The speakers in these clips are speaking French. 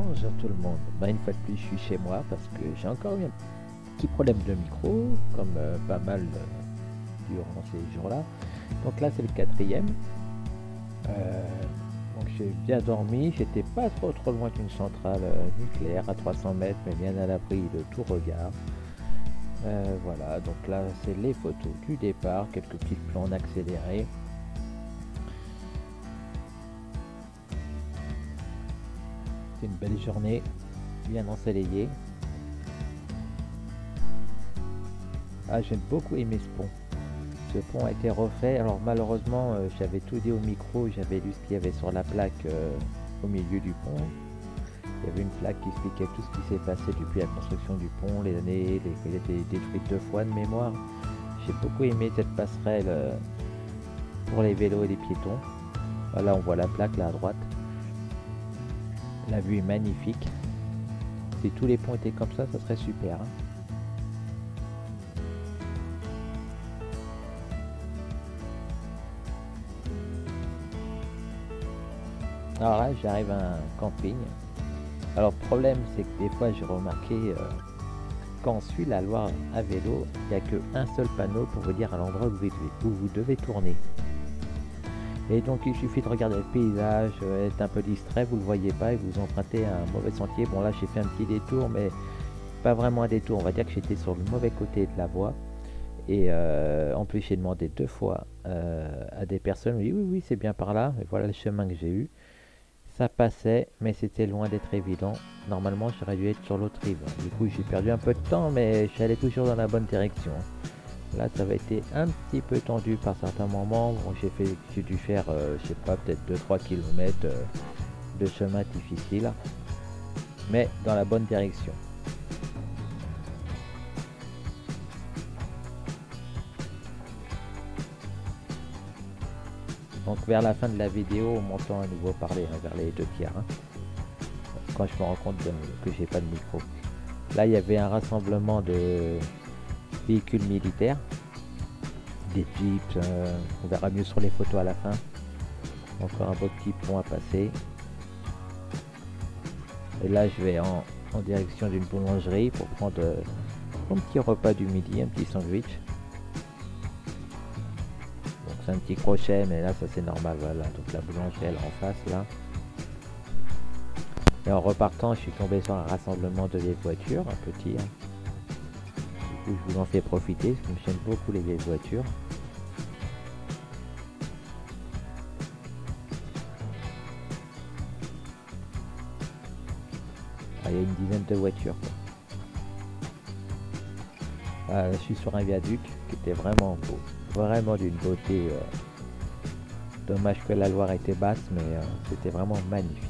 Bonjour tout le monde. Une fois de plus, je suis chez moi parce que j'ai encore eu un petit problème de micro, comme pas mal durant ces jours-là. Donc là, c'est le quatrième. Donc j'ai bien dormi. J'étais pas trop loin d'une centrale nucléaire à 300 mètres, mais bien à l'abri de tout regard. Voilà, donc là, c'est les photos du départ, quelques petits plans en accéléré. C'est une belle journée, bien ensoleillée. Ah, j'ai beaucoup aimé ce pont. Ce pont a été refait. Alors malheureusement, j'avais tout dit au micro, j'avais lu ce qu'il y avait sur la plaque au milieu du pont. Il y avait une plaque qui expliquait tout ce qui s'est passé depuis la construction du pont, les années, il a été détruit 2 fois de mémoire. J'ai beaucoup aimé cette passerelle pour les vélos et les piétons. Voilà, on voit la plaque là à droite. La vue est magnifique. Si tous les ponts étaient comme ça serait super. Alors là, j'arrive à un camping. Alors, le problème, c'est que des fois, j'ai remarqué quand on suit la Loire à vélo, il n'y a qu'un seul panneau pour vous dire à l'endroit où vous devez tourner. Et donc, il suffit de regarder le paysage, être un peu distrait, vous ne le voyez pas et vous empruntez un mauvais sentier. Bon, là, j'ai fait un petit détour, mais pas vraiment un détour. On va dire que j'étais sur le mauvais côté de la voie. Et en plus, j'ai demandé 2 fois à des personnes, oui, c'est bien par là. Et voilà le chemin que j'ai eu. Ça passait, mais c'était loin d'être évident. Normalement, j'aurais dû être sur l'autre rive. Du coup, j'ai perdu un peu de temps, mais je suis allé toujours dans la bonne direction. Là, ça avait été un petit peu tendu par certains moments. Bon, j'ai dû faire, je sais pas, peut-être 2-3 km de chemin difficile, mais dans la bonne direction. Donc vers la fin de la vidéo, on m'entend à nouveau parler vers les 2 tiers. Quand je me rends compte que j'ai pas de micro. Là, il y avait un rassemblement de véhicules militaires, des jeeps, on verra mieux sur les photos à la fin. Encore un beau petit pont à passer. Et là, je vais en direction d'une boulangerie pour prendre mon petit repas du midi, un petit sandwich. Donc c'est un petit crochet, mais là ça c'est normal, voilà. Donc la boulangerie elle est en face là. Et en repartant, je suis tombé sur un rassemblement de vieilles voitures, un petit. Du coup, je vous en fais profiter, parce que j'aime beaucoup les vieilles voitures. Ah, il y a une dizaine de voitures. Je suis sur un viaduc qui était vraiment beau, vraiment d'une beauté. Dommage que la Loire était basse, mais c'était vraiment magnifique.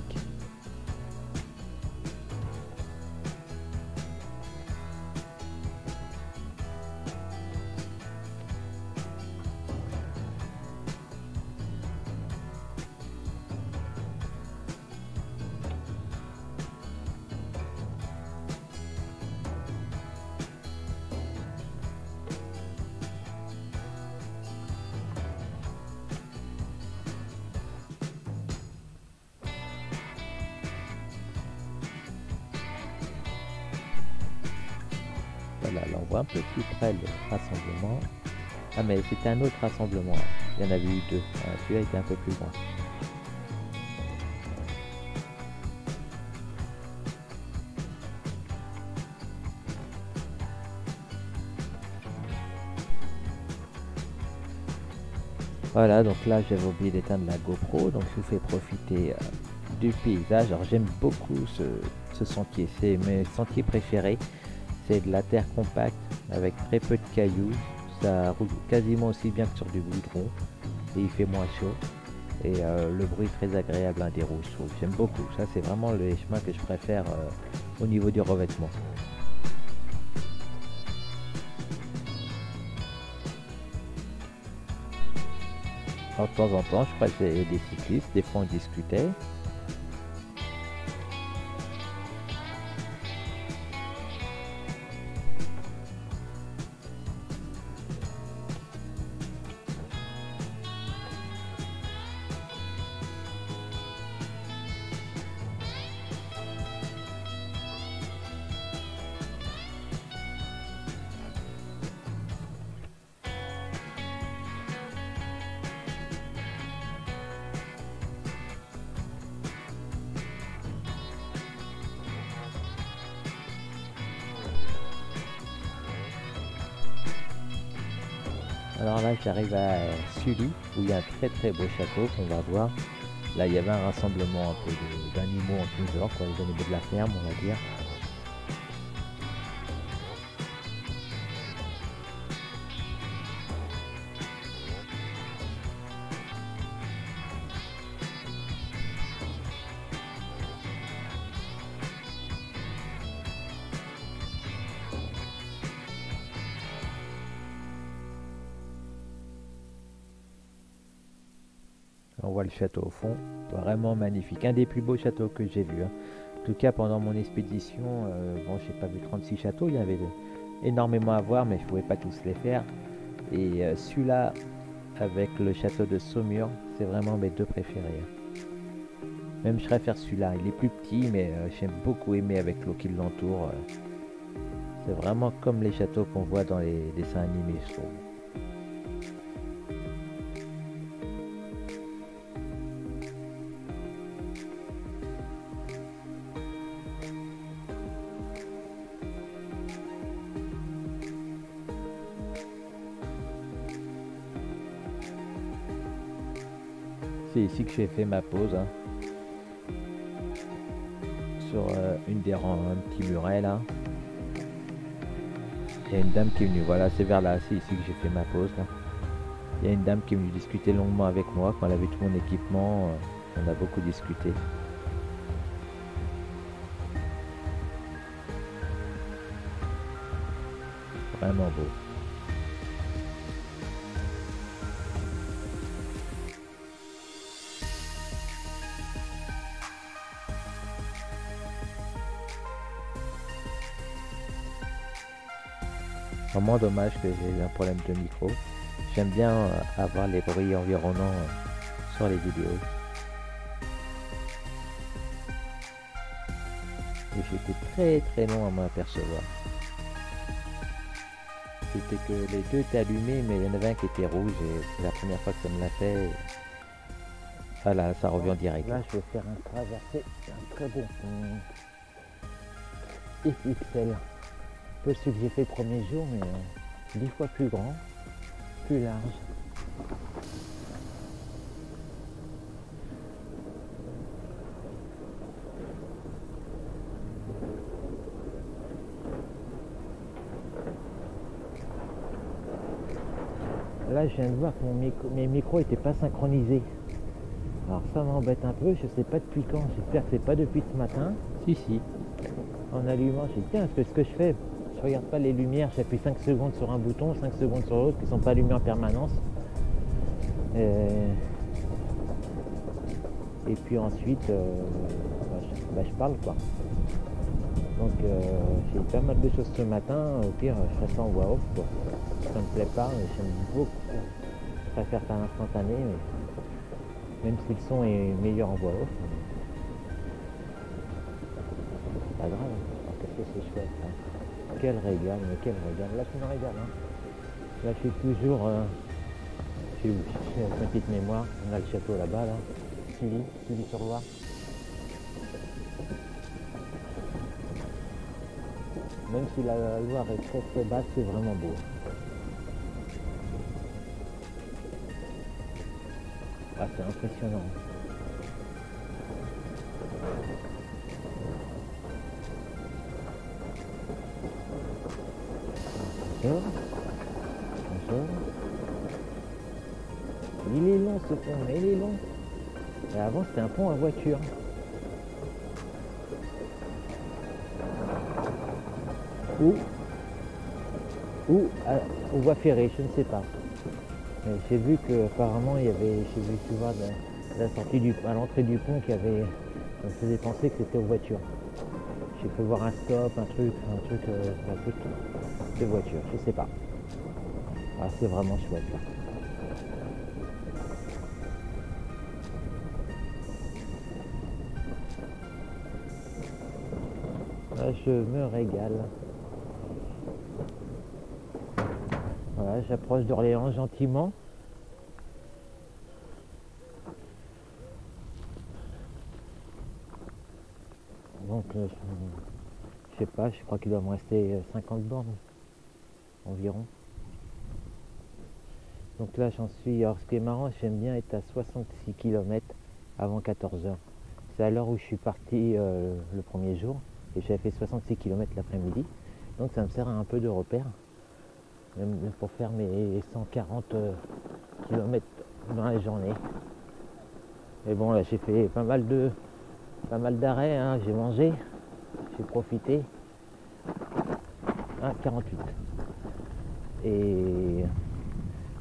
Voilà, là on voit un peu plus près le rassemblement. Ah mais c'était un autre rassemblement, il y en avait eu 2, celui-là était un peu plus loin. Voilà, donc là j'avais oublié d'éteindre la GoPro, donc je vous fais profiter du paysage. Alors j'aime beaucoup ce sentier, c'est mes sentiers préférés. C'est de la terre compacte avec très peu de cailloux, ça roule quasiment aussi bien que sur du goudron et il fait moins chaud. Et le bruit est très agréable des roues, je trouve. J'aime beaucoup, ça c'est vraiment le chemin que je préfère au niveau du revêtement. Alors, de temps en temps, je croisais des cyclistes, des fois on discutait. Alors là, j'arrive à Sully, où il y a un très beau château qu'on va voir. Là, il y avait un rassemblement un peu d'animaux en tout genre, quoi, les animaux de la ferme, on va dire. On voit le château au fond, vraiment magnifique, un des plus beaux châteaux que j'ai vu, hein. En tout cas, pendant mon expédition, bon, j'ai pas vu 36 châteaux, il y avait énormément à voir, mais je pouvais pas tous les faire. Et celui-là, avec le château de Saumur, c'est vraiment mes deux préférés. Même je préfère celui-là, il est plus petit, mais j'aime beaucoup aimer avec l'eau qui l'entoure. C'est vraiment comme les châteaux qu'on voit dans les dessins animés, je trouve. C'est ici que j'ai fait ma pause, hein, sur une des rangs, un petit muret là. Il y a une dame qui est venue, voilà, c'est vers là, c'est ici que j'ai fait ma pause là. Il y a une dame qui est venue discuter longuement avec moi quand elle a vu tout mon équipement. On a beaucoup discuté. Vraiment beau. Vraiment dommage que j'ai eu un problème de micro. J'aime bien avoir les bruits environnants sur les vidéos. Et j'étais très long à m'en apercevoir. C'était que les deux étaient allumés, mais il y en avait un qui était rouge et c'est la première fois que ça me l'a fait. Voilà, ça revient en direct. Là, je vais faire un traversé, un très bon XXL. Un peu celui que j'ai fait le premier jour, mais 10 fois plus grand, plus large. Là, je viens de voir que mes micros n'étaient pas synchronisés. Alors ça m'embête un peu, je sais pas depuis quand, j'espère que c'est pas depuis ce matin. Si. En allumant, j'ai dit tiens, ce que je fais, je regarde pas les lumières, j'appuie 5 secondes sur un bouton, 5 secondes sur l'autre, qui sont pas allumés en permanence. Et puis ensuite, je parle quoi. Donc j'ai eu pas mal de choses ce matin, au pire je ferai ça en voix off quoi. Ça me plaît pas, mais j'aime beaucoup. Je préfère faire l'instantané, mais même si le son est meilleur en voix off, c'est pas grave, hein. Qu'est-ce que c'est chouette, hein. Quel régal, mais quel régal. Là je me régale, hein. Là je suis toujours j'ai une petite mémoire, on a le château là-bas là. Sully sur Loire. Même si la Loire est très basse, c'est vraiment beau. Ah, c'est impressionnant. Bonjour. Il est long ce pont, mais il est long. Et avant c'était un pont à voiture. Ou aux voies ferrées, je ne sais pas. J'ai vu qu'apparemment il y avait, j'ai vu tu vois la sortie à l'entrée du pont ça me faisait penser que c'était aux voitures. J'ai pu voir un stop, un truc de voiture, je sais pas. Ah, c'est vraiment chouette là. Là, je me régale. Voilà, j'approche d'Orléans gentiment. Donc, je sais pas, je crois qu'il doit me rester 50 bornes environ. Donc là j'en suis, alors ce qui est marrant, j'aime bien être à 66 km avant 14 heures. C'est à l'heure où je suis parti le premier jour et j'avais fait 66 km l'après-midi. Donc ça me sert à un peu de repère, même pour faire mes 140 km dans la journée. Et bon là j'ai fait pas mal d'arrêts, hein. J'ai mangé, j'ai profité. 48.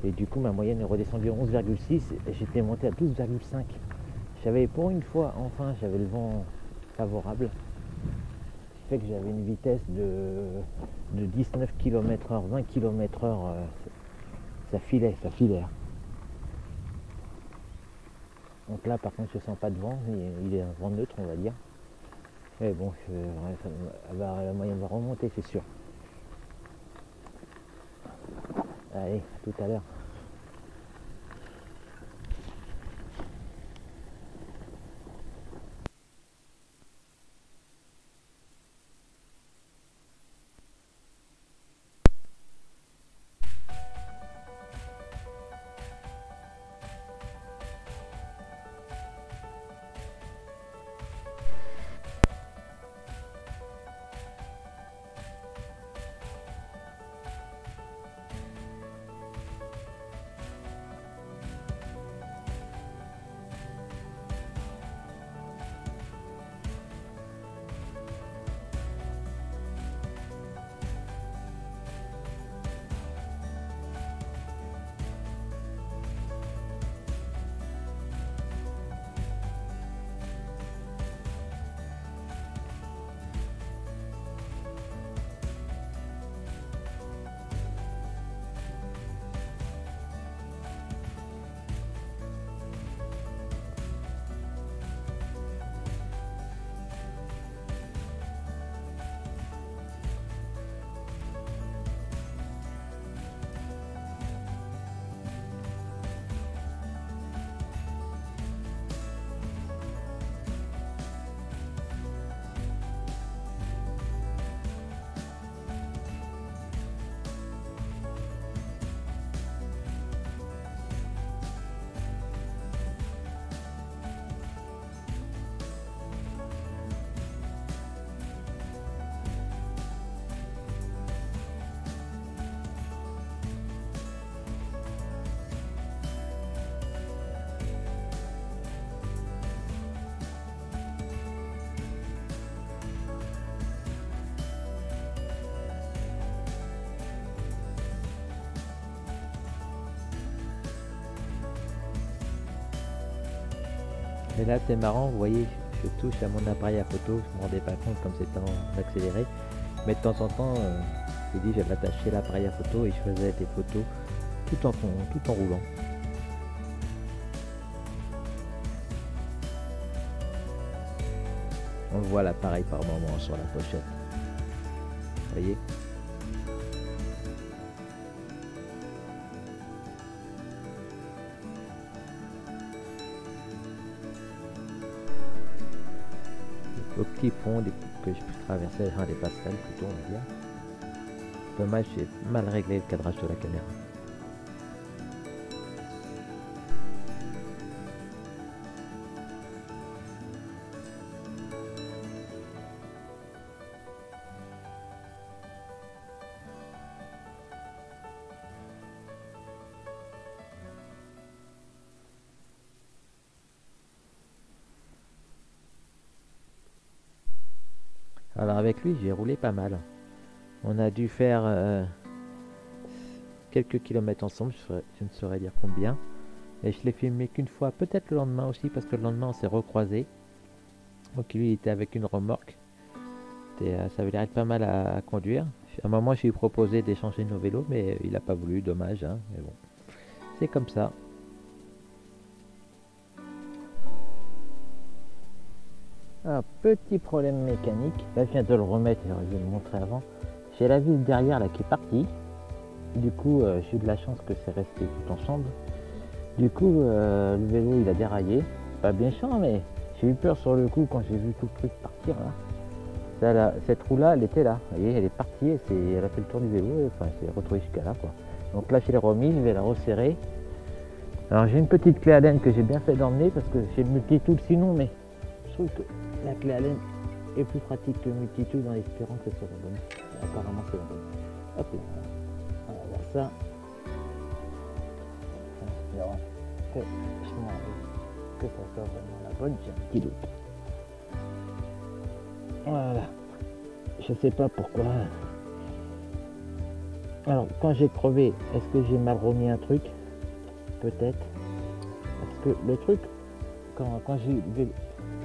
Et du coup ma moyenne est redescendue à 11,6 et j'étais monté à 12,5. J'avais pour une fois, enfin j'avais le vent favorable. Ce qui fait que j'avais une vitesse de 19 km/h, 20 km/h. Ça filait. Donc là par contre je sens pas de vent, il est un vent neutre on va dire. Mais bon, la moyenne va remonter c'est sûr. Allez, à tout à l'heure. Et là c'est marrant, vous voyez, je touche à mon appareil à photo, je ne me rendais pas compte comme c'était en accéléré. Mais de temps en temps, j'ai dit j'avais attaché l'appareil à photo et je faisais des photos tout en roulant. On voit l'appareil par moment sur la pochette. Vous voyez ? Au petit pont que je peux traverser, des passerelles plutôt on va dire. Dommage, j'ai mal réglé le cadrage de la caméra. Alors avec lui j'ai roulé pas mal. On a dû faire quelques kilomètres ensemble, je ne saurais dire combien. Et je l'ai filmé qu'une fois, peut-être le lendemain aussi, parce que le lendemain on s'est recroisé. Donc lui il était avec une remorque. Ça avait l'air être pas mal à conduire. À un moment j'ai proposé d'échanger nos vélos, mais il n'a pas voulu, dommage. Hein, mais bon, c'est comme ça. Un petit problème mécanique, là je viens de le remettre, je vais le montrer avant. J'ai la vis derrière là qui est partie. Du coup j'ai eu de la chance que c'est resté tout ensemble. Du coup le vélo il a déraillé. C'est pas bien chiant mais j'ai eu peur sur le coup quand j'ai vu tout le truc partir là. Cette roue là elle était là, vous voyez elle est partie, elle a fait le tour du vélo et enfin elle s'est retrouvée jusqu'à là quoi. Donc là je l'ai remis, je vais la resserrer. Alors j'ai une petite clé Allen que j'ai bien fait d'emmener parce que j'ai le multitool sinon, mais je trouve que la clé Allen est plus pratique que le multitool en espérant que ce soit la bonne. Et apparemment c'est la bonne. Hop là, on va voir ça. Alors, que ça soit vraiment la bonne, j'ai un petit doute. Voilà. Je sais pas pourquoi. Alors quand j'ai crevé, est-ce que j'ai mal remis un truc? Peut-être. Parce que le truc, quand j'ai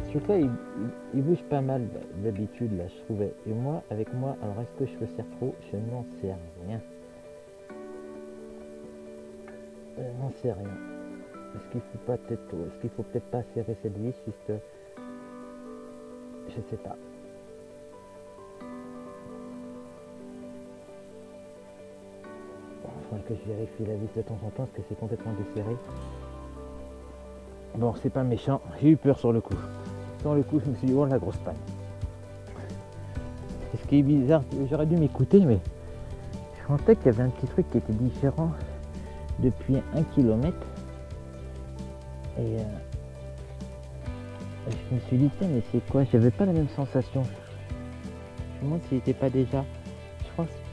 ce truc là, il bouge pas mal d'habitude là, je trouvais. Et moi, avec moi, alors est-ce que je le serre trop? Je n'en sais rien. Je n'en sais rien. Est-ce qu'il faut pas peut-être pas serrer cette vis juste, je sais pas. Il faudrait que je vérifie la vis de temps en temps parce que c'est complètement desserré. Bon, c'est pas méchant, j'ai eu peur sur le coup. Sur le coup, je me suis dit, oh la grosse panne. Et ce qui est bizarre, j'aurais dû m'écouter, mais je sentais qu'il y avait un petit truc qui était différent depuis 1 km. Et je me suis dit, tiens, mais c'est quoi? J'avais pas la même sensation. Je me demande s'il n'était pas déjà.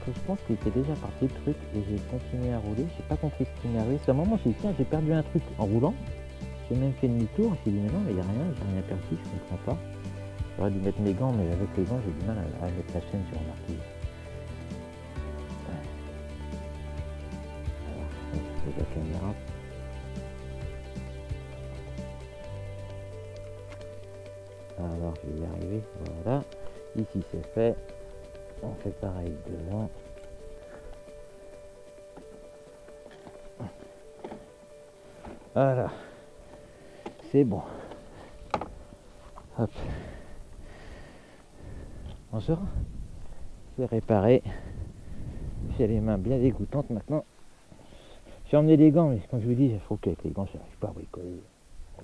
Je pense qu'il était déjà parti le truc et j'ai continué à rouler. J'ai pas compris ce qui m'est arrivé. C'est un moment, j'ai dit, tiens, j'ai perdu un truc en roulant. J'ai même fait demi-tour. J'ai dit, mais non, il n'y a rien, j'ai rien perdu, je comprends pas. J'aurais dû mettre mes gants, mais avec les gants, j'ai du mal à mettre la chaîne, j'ai remarqué. Alors, c'est la caméra. Alors, je vais y arriver. Voilà. Ici, c'est fait. On fait pareil devant. Voilà. C'est bon. Hop. Bonjour. C'est réparé. J'ai les mains bien dégoûtantes maintenant. J'ai emmené des gants, mais comme je vous dis, il faut qu'avec les gants, je n'arrive pas à bricoler.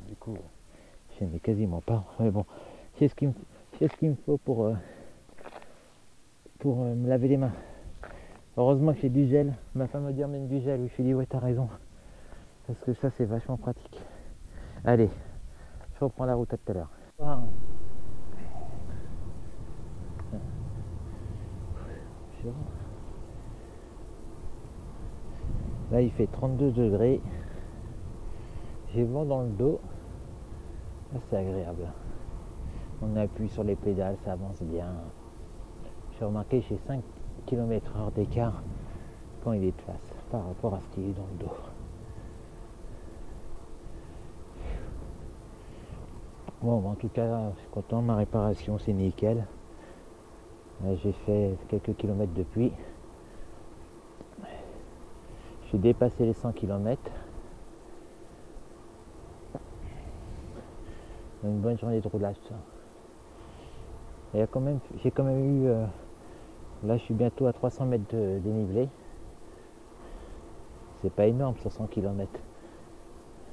Du coup, je n'ai quasiment pas. Mais bon, c'est ce qu'il me faut pour me laver les mains. Heureusement que j'ai du gel. Ma femme m'a dit emmène du gel. Oui, je lui ai dit ouais, t'as raison. Parce que ça, c'est vachement pratique. Allez, je reprends la route à tout à l'heure. Wow. Là, il fait 32 degrés. J'ai vent dans le dos. Là, c'est agréable. On appuie sur les pédales, ça avance bien. J'ai remarqué que j'ai 5 km/h d'écart quand il est de face par rapport à ce qui est dans le dos. Bon, en tout cas, je suis content, ma réparation c'est nickel. J'ai fait quelques kilomètres depuis. J'ai dépassé les 100 km. Une bonne journée de roulage. Et j'ai quand même eu, là je suis bientôt à 300 mètres de dénivelé. C'est pas énorme sur 100 km.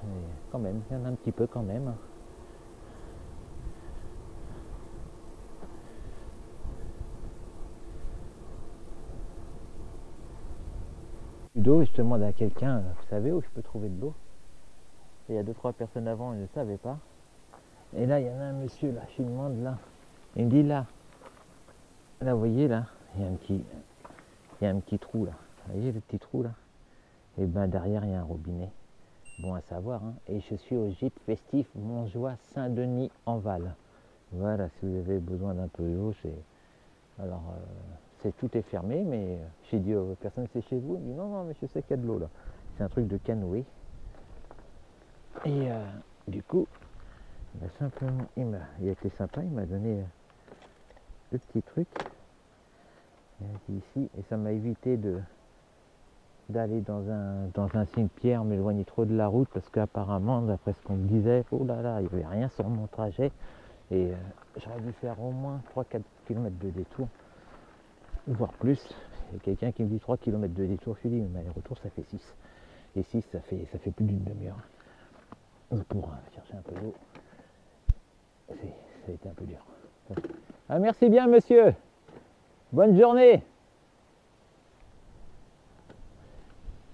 Mais quand même, il y en a un petit peu quand même. D'eau et je demande à quelqu'un, vous savez où je peux trouver de l'eau? Il y a 2-3 personnes avant, ils ne savaient pas. Et là, il y en a un monsieur, là, je lui demande là. Il me dit là, vous voyez là, il y a un petit trou là. Vous voyez le petit trou là? Et ben derrière, il y a un robinet. Bon à savoir, hein. Et je suis au gîte festif Montjoie Saint-Denis en Val. Voilà, si vous avez besoin d'un peu d'eau, c'est... Alors, tout est fermé, mais j'ai dit aux personnes, c'est chez vous? Il me dit non, non, mais je sais qu'il y a de l'eau là. C'est un truc de canoë. Et du coup, simplement, il a été sympa, il m'a donné le petit truc. Il a dit ici, et ça m'a évité d'aller dans un cimetière, m'éloigner trop de la route, parce qu'apparemment, d'après ce qu'on me disait, oh là là, il n'y avait rien sur mon trajet. Et j'aurais dû faire au moins 3-4 km de détour, voire plus. Il y a quelqu'un qui me dit 3 km de détour, je lui dis, mais aller-retour ça fait 6. Et 6, ça fait plus d'une demi-heure. Pour chercher un peu d'eau, ça a été un peu dur. Ah, merci bien monsieur, bonne journée.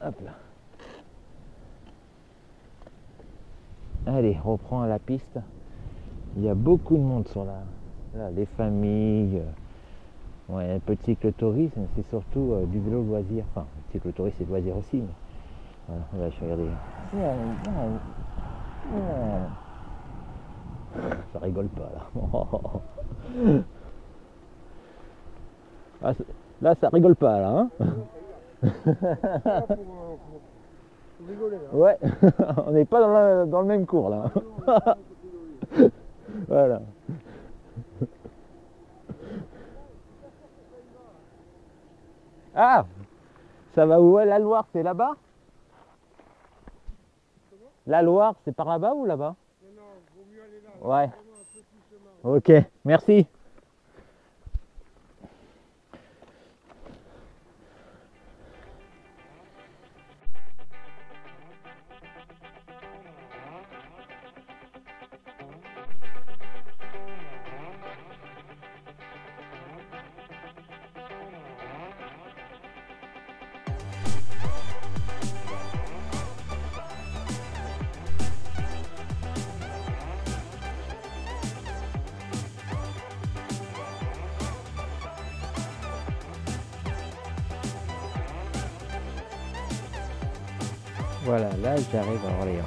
Hop là. Allez, reprends la piste. Il y a beaucoup de monde sur là, les familles. Ouais, un peu de cyclotourisme, c'est surtout du vélo loisir. Enfin, le cyclotourisme c'est loisir aussi, mais voilà, là, je vais regarder. Ça rigole pas là. Ah, là, ça rigole pas là. Hein. Pour rigoler, hein. Ouais, on n'est pas dans le même cours là. Voilà. Ah, ça va où? La Loire, c'est là-bas? La Loire, c'est par là-bas ou là-bas? Non, vaut mieux aller là. Ouais. Ok, merci. Voilà, là j'arrive à Orléans.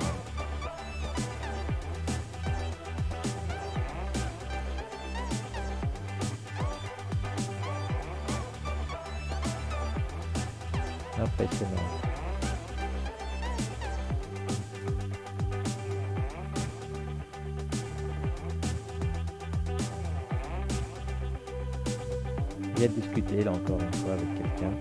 Impressionnant. Il y a discuté là encore une fois avec quelqu'un.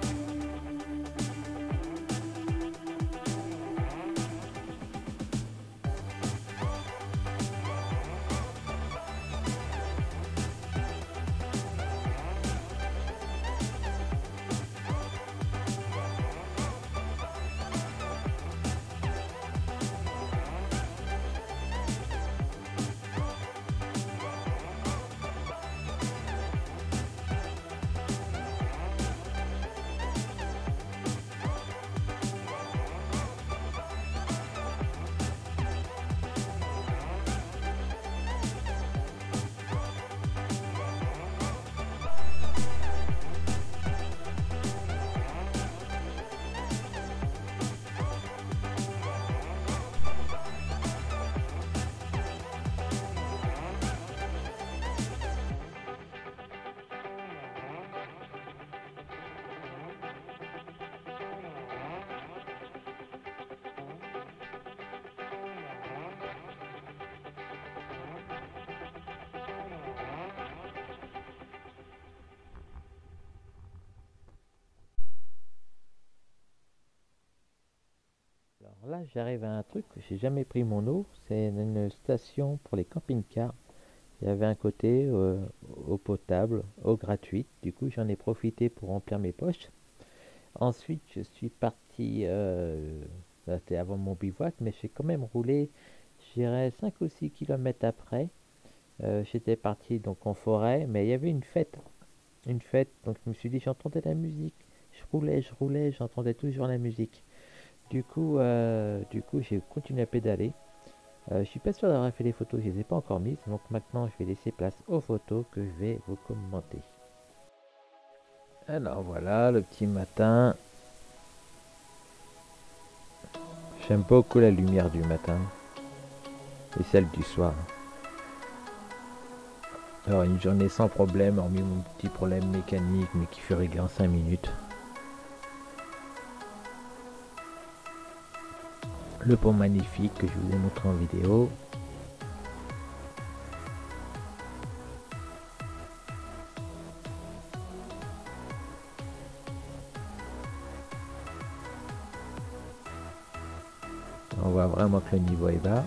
Alors là, j'arrive à un truc que j'ai jamais pris mon eau. C'est une station pour les camping-cars. Il y avait un côté eau potable, eau gratuite. Du coup, j'en ai profité pour remplir mes poches. Ensuite, je suis parti. Ça, c'était avant mon bivouac, mais j'ai quand même roulé, je dirais, 5 ou 6 kilomètres après. J'étais parti donc en forêt, mais il y avait une fête. Une fête, donc je me suis dit, j'entendais la musique. Je roulais, j'entendais toujours la musique. Du coup, j'ai continué à pédaler. Je suis pas sûr d'avoir fait les photos, je les ai pas encore mises, donc maintenant je vais laisser place aux photos que je vais vous commenter. Alors voilà, le petit matin. J'aime beaucoup la lumière du matin et celle du soir. Alors une journée sans problème, hormis mon petit problème mécanique, mais qui fut réglé en 5 minutes. Le pont magnifique que je vous ai montré en vidéo. On voit vraiment que le niveau est bas.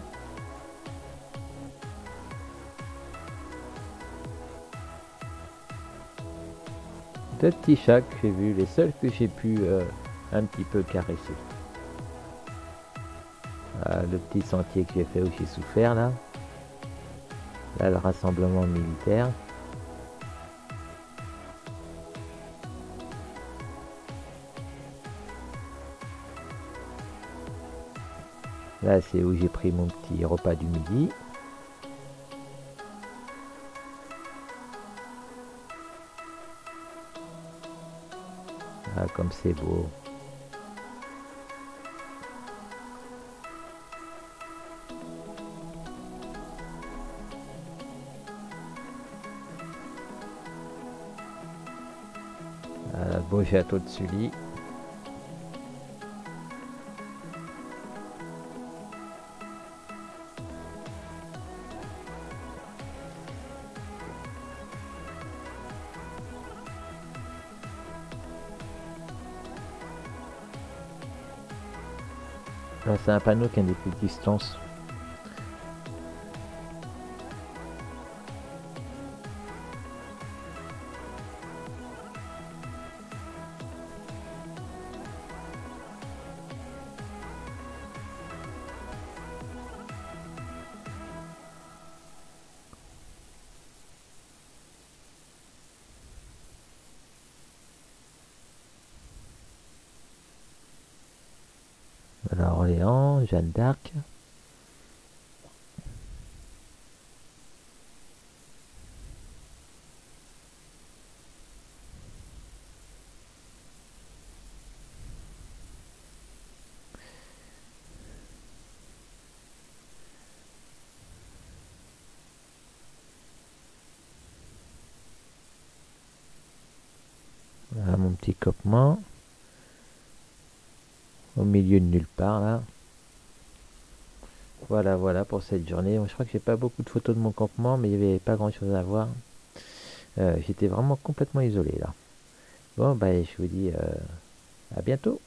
Deux petits chats que j'ai vus, les seuls que j'ai pu un petit peu caresser. Le petit sentier que j'ai fait où j'ai souffert là. Là, le rassemblement militaire. Là, c'est où j'ai pris mon petit repas du midi. Ah, comme c'est beau. Ah, beau château de Sully. C'est un panneau qui indique les distances. Voilà, Orléans, Jeanne d'Arc. Voilà mon petit campement. Au milieu de nulle part là. Voilà pour cette journée. Je crois que j'ai pas beaucoup de photos de mon campement, mais il n'y avait pas grand chose à voir. J'étais vraiment complètement isolé là. Bon, bah je vous dis à bientôt.